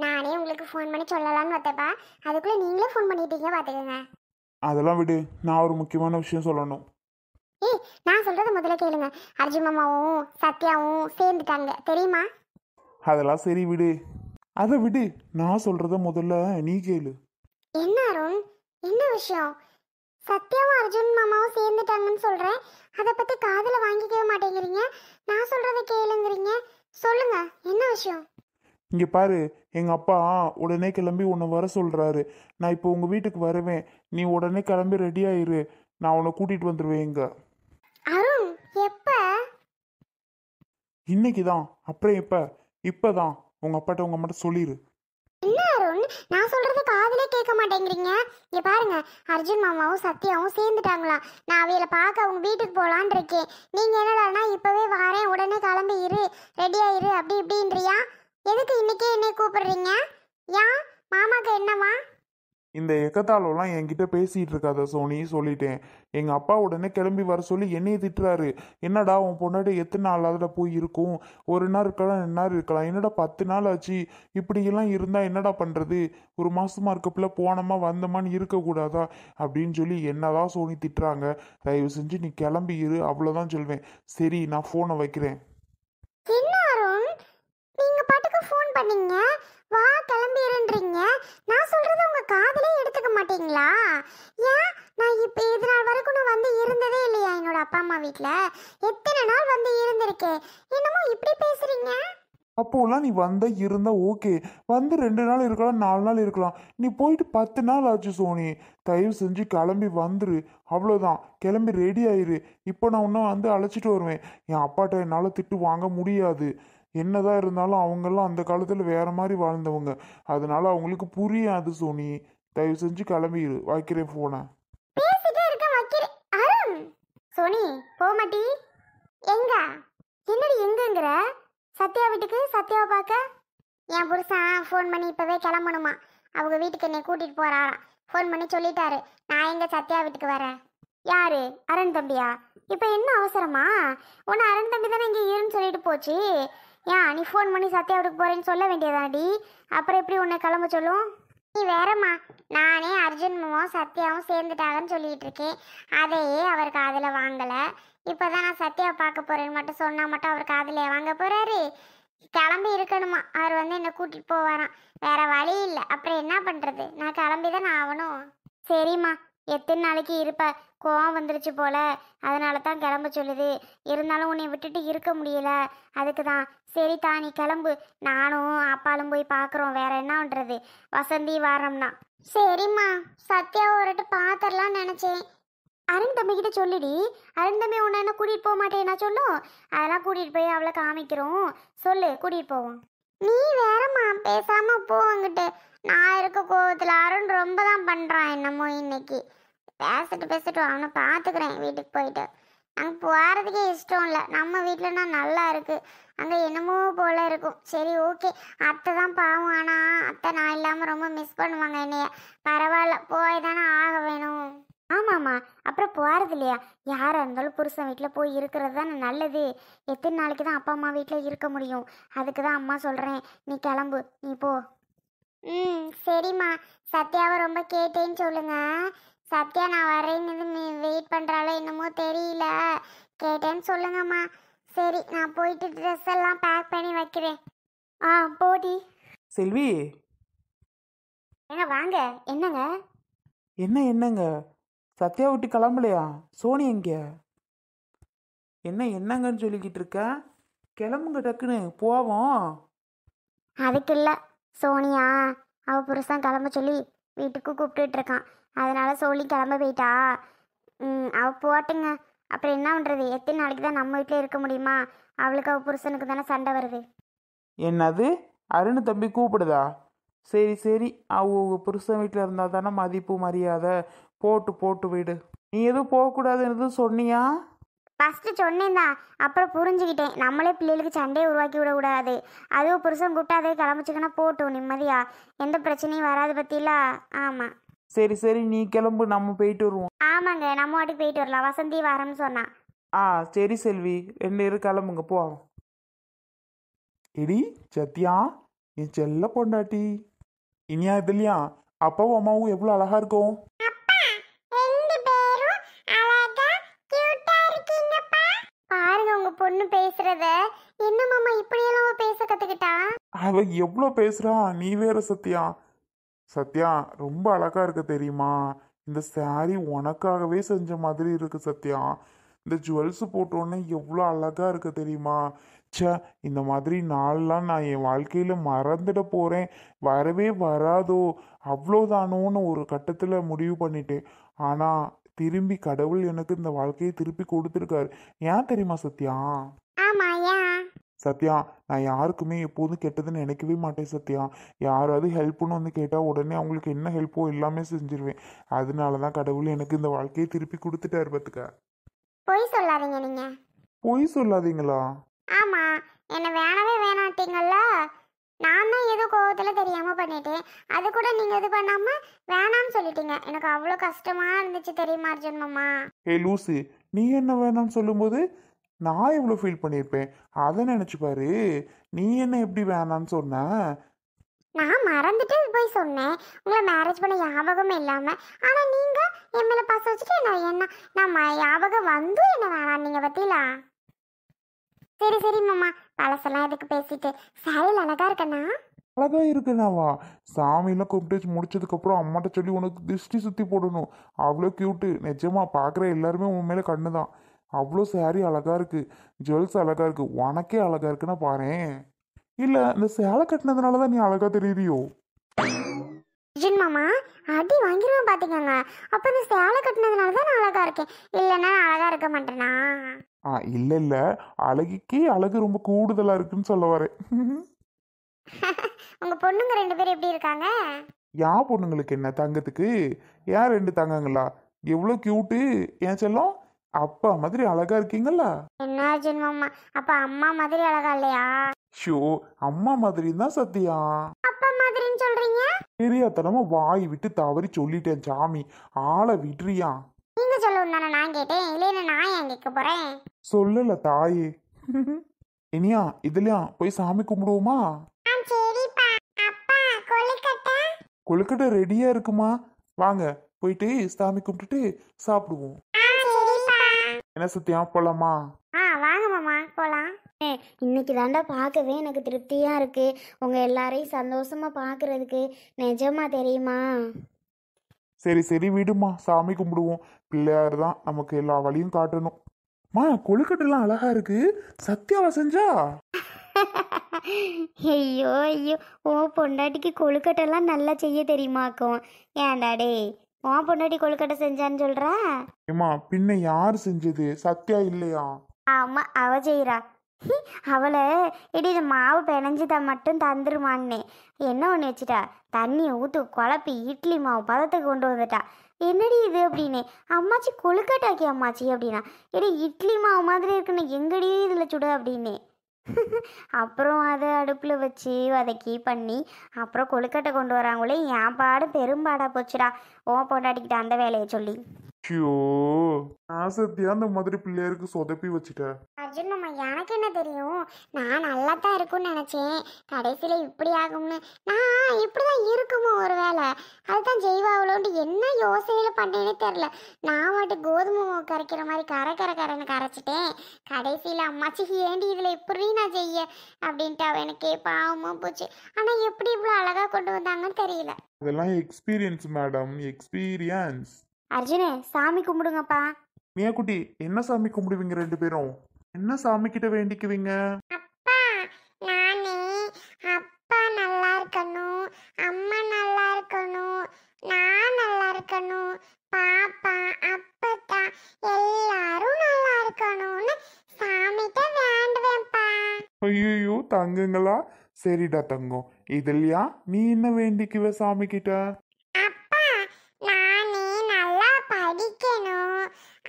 நானே உங்களுக்கு ஃபோன் பண்ணி சொல்லலாம்னு பார்த்தப்பா, அதுக்குள்ள நீங்களே ஃபோன் பண்ணிட்டீங்க பார்த்துக்கோங்க. அதெல்லாம் விடு, நான் ஒரு முக்கியமான விஷயம் சொல்லணும். ஏய், நான் சொல்றத முதல்ல கேளுங்க. அர்ஜுன் மாமாவும் சத்யாவும் சேர்ந்துட்டாங்க தெரியுமா? அதெல்லாம் சரி விடு, அதை விடு. நான் சொல்றத முதல்ல நீ கேளு. என்ன அருண், என்ன விஷயம்? சத்யாவும் அர்ஜுன் மாமாவும் சேர்ந்துட்டாங்கன்னு சொல்றேன், அதை பத்தி காதுல வாங்கிக்கவே மாட்டேங்கிறீங்க. நான் சொல்றத கேளுங்கிறீங்க. சொல்லுங்க, என்ன விஷயம்? இங்க பாரு, எங்க அப்பா உடனே கிளம்பி உன்னை வர சொல்றாரு. நான் இப்போ உங்க வீட்டுக்கு வருவேன், நீ உடனே கிளம்பி ரெடி ஆயிரு, நான் உன்னை கூட்டிட்டு வந்துருவேன். இங்க அருண், எப்ப? இன்னைக்கு தான். அப்புறம் எப்ப? இப்பதான். உங்க அப்பாட்ட உங்க அம்மாட்ட சொல்லிடு. என்ன அருண், நான் சொல்றது காதுலே கேட்க மாட்டேங்கிறீங்க. இங்க பாருங்க, அர்ஜுன் மாமாவும் சத்யாவும் சேர்ந்துட்டாங்களா. நான் அவையில பார்க்க அவங்க வீட்டுக்கு போலான்னு இருக்கேன். நீங்க என்னடானா இப்பவே வாரேன், உடனே கிளம்பி இரு, ரெடி ஆயிரு, அப்படி இப்படின்றியா? எதுக்கு இன்னைக்கே என்னை கூப்பிடுறீங்க? ஏன், மாமாக்கு என்னவா? இந்த எக்கத்தாலெல்லாம் என்கிட்ட பேசிட்டு இருக்காத சோனி, சொல்லிட்டேன். எங்க அப்பா உடனே கிளம்பி வர சொல்லி என்னைய திட்டுறாரு. என்னடா உன் பொண்ணாடி எத்தனை நாள் அதில் போய் இருக்கும்? ஒரு நாள் இருக்கலாம், 2 நாள் இருக்கலாம், என்னடா 10 நாள் ஆச்சு? இப்படியெல்லாம் இருந்தா என்னடா பண்றது? ஒரு மாசமா இருக்கப்பல போனோமா வந்தோமான்னு இருக்கக்கூடாதா அப்படின்னு சொல்லி என்னதான் சோனி திட்டுறாங்க. தயவு செஞ்சு நீ கிளம்பி இரு, அவ்வளோதான் சொல்வேன். சரி, நான் ஃபோனை வைக்கிறேன். என்ன அருண், நீங்க பாட்டுக்கு ஃபோன் பண்ணீங்க, வா கிளம்பிடுன்றீங்க. நான் சொல்றத உங்க காதுலே எடுத்துக்க மாட்டீங்களா? ஏன், நான் இப்ப இது நாள் வரைக்கும் நான் வந்து இருந்ததே இல்லையா என்னோட அப்பா அம்மா வீட்ல? எத்தனை நாள் வந்து இருந்திருக்கேன், என்னமோ இப்படி பேசுறீங்க? அப்போலாம் நீ வந்த இருந்தா ஓகே, வந்து 2 நாள் இருக்கலாம், 4 நாள் இருக்கலாம். நீ போயிட்டு 10 நாள் ஆச்சு சோனி. தயவு செஞ்சு கிளம்பி வந்துரு, அவ்வளோதான். கிளம்பி ரெடி ஆயிரு. இப்போ நான் இன்னும் வந்து அழைச்சிட்டு வருவேன். என் அப்பாட்ட என்னால் திட்டு வாங்க முடியாது. என்னதான் இருந்தாலும் அவங்கெல்லாம் அந்த காலத்தில் வேற மாதிரி வாழ்ந்தவங்க, அதனால அவங்களுக்கு புரியாது சோனி. தயவு செஞ்சு கிளம்பிடு, வைக்கிறேன் ஃபோனை. பேசிட்டே இருக்க வைக்கிறேன். அருண், சோனி போக மாட்டி? எங்க? என்னடி எங்கங்கிற? சத்யா வீட்டுக்கு, சத்யாவை பார்க்க. என் புருஷன் ஃபோன் பண்ணி இப்பவே கிளம்பணுமா, அவங்க வீட்டுக்கு என்னை கூட்டிட்டு போறாராம். ஃபோன் பண்ணி சொல்லிட்டாரு, நான் எங்க சத்யா வீட்டுக்கு வரேன். யாரு, அருண் தம்பியா? இப்போ என்ன அவசரமா? உன்னை அருண் தம்பி தானே இங்கே இருன்னு சொல்லிட்டு போச்சு. ஏன் நீ ஃபோன் பண்ணி சத்யா வீட்டுக்கு போறேன்னு சொல்ல வேண்டியதாடி? அப்புறம் எப்படி உன்னை கிளம்ப சொல்லும்? நீ வேறம்மா, நானே அர்ஜுனும் சத்யாவும் சேர்ந்துட்டாங்கன்னு சொல்லிட்டு இருக்கேன். அதையே அவர் காதில் வாங்கலை. இப்போதான் நான் சத்யாவை பார்க்க போறேன்னு மட்டும் சொன்னா மட்டும் அவர் காதில் வாங்க போறாரு? கிளம்பி இருக்கணுமா, அவர் வந்து என்னை கூட்டிட்டு போவாராம். வேற வழி இல்லை, அப்புறம் என்ன பண்றது, நான் கிளம்பி தான் ஆகணும். சரிம்மா, எத்தனை நாளைக்கு இருப்ப? கோவம் வந்துருச்சு போல, அதனால தான் கிளம்ப சொல்லுது. இருந்தாலும் உன்னை விட்டுட்டு இருக்க முடியல, அதுக்கு தான். சரிதா, நீ கிளம்பு, நானும் அப்பாலும் போய் பார்க்குறோம். வேற என்ன பண்றது, வசந்தி வாரம்னா. சரிம்மா, சத்யா ஒருட்டு பார்த்துடலான்னு நினச்சேன். அருண் தம்பிக்கிட்ட சொல்லிடி, அருண் தம்பி உன்னை என்ன கூட்டிகிட்டு போக மாட்டேன்னா சொல்லும். அதெல்லாம் கூட்டிகிட்டு போய் அவளை காமிக்கிறோம். சொல்லு, கூட்டிகிட்டு போவோம். நீ வேறம்மா, பேசாம போ அங்கிட்டு. நான் இருக்க கோவத்தில் அருண் ரொம்ப தான் பண்ணுறான் என்னமோ இன்னைக்கு. பேசிட்டு அவனை பார்த்துக்கிறேன் வீட்டுக்கு போயிட்டு. அங்கே போகிறதுக்கே இஷ்டம் இல்லை. நம்ம வீட்டிலனா நல்லா இருக்கு, அங்கே என்னமோ போல இருக்கும். சரி ஓகே, அத்தை தான் பாவம். ஆனால் அத்தை நான் இல்லாமல் ரொம்ப மிஸ் பண்ணுவாங்க என்னைய. பரவாயில்ல, போய் தானே ஆக வேணும். ஆமாம்மா, அப்புறம் போகிறது இல்லையா? யாராக இருந்தாலும் புருஷன் வீட்டில் போய் இருக்கிறது தானே நல்லது. எத்தனை நாளைக்கு தான் அப்பா அம்மா வீட்டில் இருக்க முடியும்? அதுக்கு தான் அம்மா சொல்கிறேன், நீ கிளம்பு, நீ போ. ம், சரிம்மா. சத்யாவை ரொம்ப கேட்டேன்னு சொல்லுங்க. சத்யா நான் வரேன்னு வெயிட் பண்ணுறாளோ என்னமோ தெரியல, கேட்டேன்னு சொல்லுங்கம்மா. சரி, நான் போயிட்டு ட்ரெஸ் எல்லாம் பேக் பண்ணி வைக்கிறேன். ஆ, போடி. செல்வி, ஏங்க வாங்க. என்னங்க? என்னங்க சத்யா விட்டு கிளம்பலையா? சோனி எங்க? என்னங்கன்னு சொல்லிக்கிட்டு இருக்க? கிளம்புங்க டக்குன்னு போவோம். அதுக்கு இல்லை, சோனியா அவள் புருஷன் கிளம்ப சொல்லி வீட்டுக்கு கூப்பிட்டுட்டு இருக்கான். அதனால சொல்லி கிளம்ப போயிட்டா. அவள் போட்டுங்க, அப்புறம் என்ன பண்ணுறது? எத்தனை நாளைக்கு தான் நம்ம வீட்டில் இருக்க முடியுமா? அவளுக்கு அவள் புருஷனுக்கு தானே சண்டை வருது. என்னது, அருண் தம்பி கூப்பிடுதா? சரி சரி, அவங்க புருஷன் வீட்டில் இருந்தால் தானே மதிப்பு மரியாதை. போட்டு விடு. நீ எதுவும் போகக்கூடாதுன்னு எதுவும் சொன்னியா? ஃபஸ்ட்டு சொன்னேன் தான், அப்புறம் புரிஞ்சுக்கிட்டேன். நம்மளே பிள்ளைகளுக்கு சண்டையை உருவாக்கி விடக்கூடாது. அதுவும் புருஷன் கூட்டாதே கிளம்பிச்சுக்கன்னா போட்டும் நிம்மதியா, எந்த பிரச்சனையும் வராது பற்றிலா. ஆமாம். சரி நீ கிளம்பு, நம்ம போயிட்டு வருவோம். ஆமாங்க, நம்ம வாட்டுக்கு போயிட்டு வரலாம். வசந்தி வரேன்னு சொன்னான். ஆ சரி செல்வி, 2 பேரும் கிளம்புங்க போவோம். எடி சத்யா, என் செல்ல பொண்டாட்டி. இனியா இதுலையா அப்பாவும் அம்மாவும் எவ்வளோ அழகா இருக்கும். பாருங்க உங்க பொண்ணு பேசுறத. என்ன மாமா இப்படியெல்லாம் பேச கத்துக்கிட்டா? அவ எவ்வளோ பேசுறா, நீ வேற சத்யா. சத்யா ரொம்ப அழகா இருக்கு தெரியுமா? இந்த saree உனக்காகவே செஞ்ச மாதிரி இருக்கு சத்யா. இந்த ஜுவல்ஸ் போட்டோன்னே எவ்வளோ அழகா இருக்கு தெரியுமா? ச்சே, இந்த மாதிரி நாள்லாம் நான் என் வாழ்க்கையில மறந்துட போறேன், வரவே வராதோ, அவ்வளோதானோன்னு ஒரு கட்டத்தில் முடிவு பண்ணிட்டேன். ஆனா திரும்பி கடவுள் எனக்கு இந்த வாழ்க்கையை திருப்பி கொடுத்துருக்காரு. ஏன் தெரியுமா சத்யா? ஆமா ஏன்? சத்யா, நான் யாருக்குமே எப்போதும் கெட்டதுன்னு நினைக்கவே மாட்டேன் சத்யா. யாராவது ஹெல்ப்னு வந்து கேட்டால் உடனே அவங்களுக்கு என்ன ஹெல்ப்போ எல்லாமே செஞ்சிருவேன். அதனால தான் கடவுள் எனக்கு இந்த வாழ்க்கையை திருப்பி கொடுத்துட்டாரு பார்த்துக்க. பொய் சொல்லாதீங்க நீங்க. பொய் சொல்லாதீங்களா? ஆமா, என்ன வேணவே வேணாட்டீங்கல்ல. நான் தான் ஏதோ கோவத்துல தெரியாம பண்ணிட்டேன். அது கூட நீங்க இது பண்ணாம வேணாம்னு சொல்லிட்டீங்க. எனக்கு அவ்வளோ கஷ்டமா இருந்துச்சு தெரியுமா அர்ஜுன் மாமா? ஏ லூசு, நீ என்ன வேணாம்னு சொல்லும்போது நான் எவ்வளோ ஃபீல் பண்ணியிருப்பேன் அதை நினச்சி பாரு. நீ என்ன எப்படி வேணான்னு சொன்ன? நான் மறந்துட்டு போய் சொன்னேன். உங்களை மேரேஜ் பண்ண ஞாபகமே இல்லாம. ஆனா நீங்க என் மேல பாசம் வச்சுட்டு நான் ஞாபகம் வந்து என்ன வேணாம் நீங்க பத்திலா. சரி சரி மாமா, பழசெல்லாம் எதுக்கு பேசிட்டு. சாரியில் அழகா இருக்கண்ணா. அழகா இருக்குனாவா? சாமியெல்லாம் கும்பிட்டு முடிச்சதுக்கப்புறம் அம்மாட்ட சொல்லி உனக்கு திருஷ்டி சுற்றி போடணும். அவ்வளோ க்யூட்டு. நிஜமா பார்க்குற எல்லாருமே உன் மேலே கண்ணு தான். அவ்வளோ saree அழகா இருக்கு, ஜுவல்ஸ் அழகா இருக்கு, உனக்கே அழகா இருக்குன்னா பாரேன். இல்லை இந்த சேலை கட்டினதுனால தான் நீ அழகா தெரியுறியோ? அர்ஜுன் மாமா அடி வாங்கிடுவேன் பாத்துக்கோங்க. அப்ப இந்த சேலை கட்டினதுனால தான் நான் அழகா இருக்கேன், இல்லைன்னா நான் அழகா இருக்க மாட்டேனா? இல்லை இல்லை, அழகுக்கே அழகு ரொம்ப கூடுதலாக இருக்குன்னு சொல்ல வரேன். உங்க பொண்ணுங்க 2 பேரும் எப்படி இருக்காங்க? என் பொண்ணுங்களுக்கு என்ன, தங்கத்துக்கு ஏன் 2 தங்கங்களா? எவ்வளோ க்யூட்டு ஏன் செல்லம். அப்பா மாதிரி அழகா இருக்கீங்களா? என்ன அர்ஜுன் மாமா, அப்ப அம்மா மாதிரி அழகா இல்லையா? ஷோ, அம்மா மாதிரி தான் சத்தியா. அப்பா மாதிரின்னு சொல்றீங்க? தெரியாதனமா வாய் விட்டு தவறி சொல்லிட்டேன் சாமி. ஆளை விட்டுறியா? நீங்க சொல்லணும் தானே நான் கேட்டேன், இல்லைன்னா நான் ஏன் கேட்க போறேன்? சொல்லல தாயே. இனியா இதுலயா போய் சாமி கும்பிடுவோமா? சரிப்பா. அப்பா கொழுக்கட்டை? கொழுக்கட்டை ரெடியா இருக்குமா? வாங்க போயிட்டு சாமி கும்பிட்டுட்டு சாப்பிடுவோம். என்ன சத்தியா, போலாமா? வாங்க மாமா போலாம். இன்னைக்கு தாண்டா பார்க்கவே எனக்கு திருப்தியா இருக்கு. உங்க எல்லாரையும் சந்தோஷமா பார்க்கறதுக்கு. நிஜமா தெரியுமா? சரி சரி விடுமா, சாமி கும்பிடுவோம். பிள்ளையார் தான் நமக்கு எல்லா வழியும் காட்டணும். மா, கொழுக்கட்டெல்லாம் அழகா இருக்கு. சத்யாவா செஞ்சா? ஐயோ ஐயோ, ஓ பொண்டாட்டிக்கு கொழுக்கட்டெல்லாம் நல்லா செய்ய தெரியுமாக்கும். ஏன்டா டே, உன் பொண்டாட்டி கொழுக்கட்டை செஞ்சான்னு சொல்றா? ஏமா பின்ன யார் செஞ்சது? சத்யா இல்லையா? ஆமா, அவ செய்யறா. அவளை இடி மாவு பிணைஞ்சுதா மட்டும் தந்துருமான்னே. என்ன ஒன்று வச்சுட்டா, தண்ணியை ஊற்று குழப்பி இட்லி மாவு பதத்துக்கு கொண்டு வந்துட்டா. என்னடி இது அப்படின்னு. அம்மாச்சி கொழுக்கட்டாக்கி அம்மாச்சி அப்படின்னா. எடி இட்லி மாவு மாதிரி இருக்குன்னு எங்கடி இதில் சுடு அப்படின்னு. அப்புறம் அதை அடுப்பில் வச்சு வதக்கி பண்ணி அப்புறம் கொழுக்கட்டை கொண்டு வராங்களே. என் பாடு பெரும்பாடா போச்சுடா ஓ பொண்டாட்டிக்கிட்ட அந்த வேலையை சொல்லி. ஐயோ, நான் சத்யா அந்த மாதிரி பிள்ளையாருக்கு சொதப்பி வச்சுட்ட. அர்ஜுன் மாமா, எனக்கு என்ன தெரியும்? நான் நல்லா தான் இருக்கும்னு நினச்சேன். கடைசியில் இப்படி ஆகும்னு. நான் இப்படி தான் இருக்குமோ ஒரு வேலை. அதுதான் ஜெய்வாவளோன்ட்டு என்ன யோசனையில் பண்ணேனே தெரில. நான் வாட்டு கோதுமை மாவு கரைக்கிற மாதிரி கரைன்னு கரைச்சிட்டேன். கடைசியில் அம்மாச்சி ஏண்டி இதில் இப்படி நான் செய்ய அப்படின்ட்டு அவ எனக்கே பாவமாக போச்சு. ஆனால் எப்படி இவ்வளோ அழகாக கொண்டு வந்தாங்கன்னு தெரியல. அதெல்லாம் எக்ஸ்பீரியன்ஸ் மேடம், எக்ஸ்பீரியன்ஸ். அர்ஜுனே, சாமி கும்பிடுங்கப்பா. மியா குட்டி, என்ன சாமி கும்பிடுவீங்க 2 பேரும்? என்ன சாமி கிட்ட வேண்டிக்குவீங்க? அப்பா, நானே அப்பா நல்லா இருக்கணும், அம்மா நல்லா இருக்கணும், நான் நல்லா இருக்கணும், பாப்பா அப்பத்தா எல்லாரும் நல்லா இருக்கணும்னு சாமிகிட்ட வேண்டுவேன்ப்பா. ஐயோ தங்கங்களா, சரிடா தங்கம். இதுலையா நீ என்ன வேண்டிக்குவ சாமி கிட்ட? அப்பா, நானே நல்லா படிக்கணும்,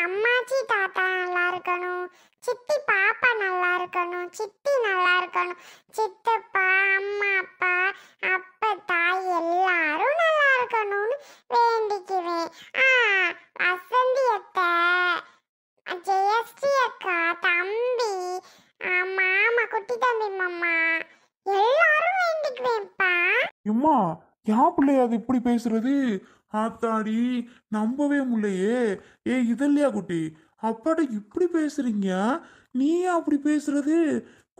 அம்மாச்சி தாத்தா நல்லா இருக்கணும், சித்தி பாப்பா நல்லா இருக்கணும், சித்தி நல்லா இருக்கணும், சித்தப்பா அம்மா அப்பா அப்பத்தா எல்லாரும் நல்லா இருக்கணும்னு வேண்டிக்குவேன். வசந்தி அத்தை, ஜெயஸ்ரீ அக்கா, தம்பி, மாமா, குட்டி தம்பி மாமா எல்லாரும் வேண்டிக்குவேன். இம்மா என் பிள்ளைய அது இப்படி பேசுறது? ஆத்தாடி, நம்பவே முடியலையே. ஏ இதல்லையா குட்டி, அப்பாட்ட இப்படி பேசுறீங்க? நீ ஏன் அப்படி பேசுறது?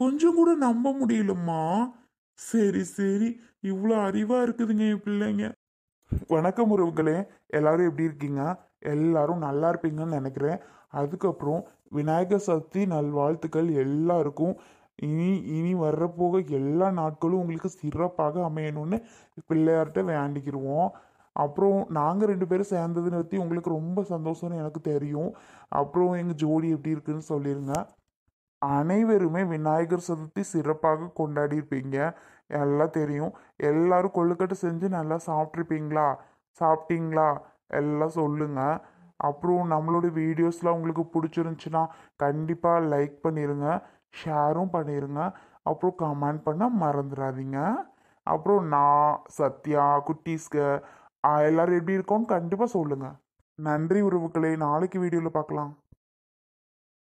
கொஞ்சம் கூட நம்ப முடியலம்மா. சரி சரி, இவ்வளோ அறிவா இருக்குதுங்க என் பிள்ளைங்க. வணக்கம் உறவுகளே, எல்லாரும் எப்படி இருக்கீங்க? எல்லாரும் நல்லா இருப்பீங்கன்னு நினைக்கிறேன். அதுக்கப்புறம் விநாயகர் சதுர்த்தி நல்வாழ்த்துக்கள் எல்லாருக்கும். இனி இனி வர்றப்போக எல்லா நாட்களும் உங்களுக்கு சிறப்பாக அமையணும்னு பிள்ளையார்கிட்ட வேண்டிக்கிருவோம். அப்புறம் நாங்கள் ரெண்டு பேரும் சேர்ந்ததுன்னு பற்றி உங்களுக்கு ரொம்ப சந்தோஷம்னு எனக்கு தெரியும். அப்புறம் எங்கள் ஜோடி எப்படி இருக்குன்னு சொல்லிடுங்க. அனைவருமே விநாயகர் சதுர்த்தி சிறப்பாக கொண்டாடி இருப்பீங்க, எல்லாம் தெரியும். எல்லாரும் கொழுக்கட்டை செஞ்சு நல்லா சாப்பிட்ருப்பீங்களா? சாப்பிட்டீங்களா? எல்லாம் சொல்லுங்க. அப்புறம் நம்மளோட வீடியோஸ்லாம் உங்களுக்கு பிடிச்சிருந்துச்சுன்னா கண்டிப்பாக லைக் பண்ணிடுங்க, ஷேரும் பண்ணிடுங்க. அப்புறம் கமெண்ட் பண்ண மறந்துடாதீங்க. அப்புறம் நான் சத்யா குட்டீஸ்க்கு எல்லாரும் எப்படி இருக்கோன்னு கண்டிப்பாக சொல்லுங்கள். நன்றி உறவுகளே, நாளைக்கு வீடியோவில் பார்க்கலாம்.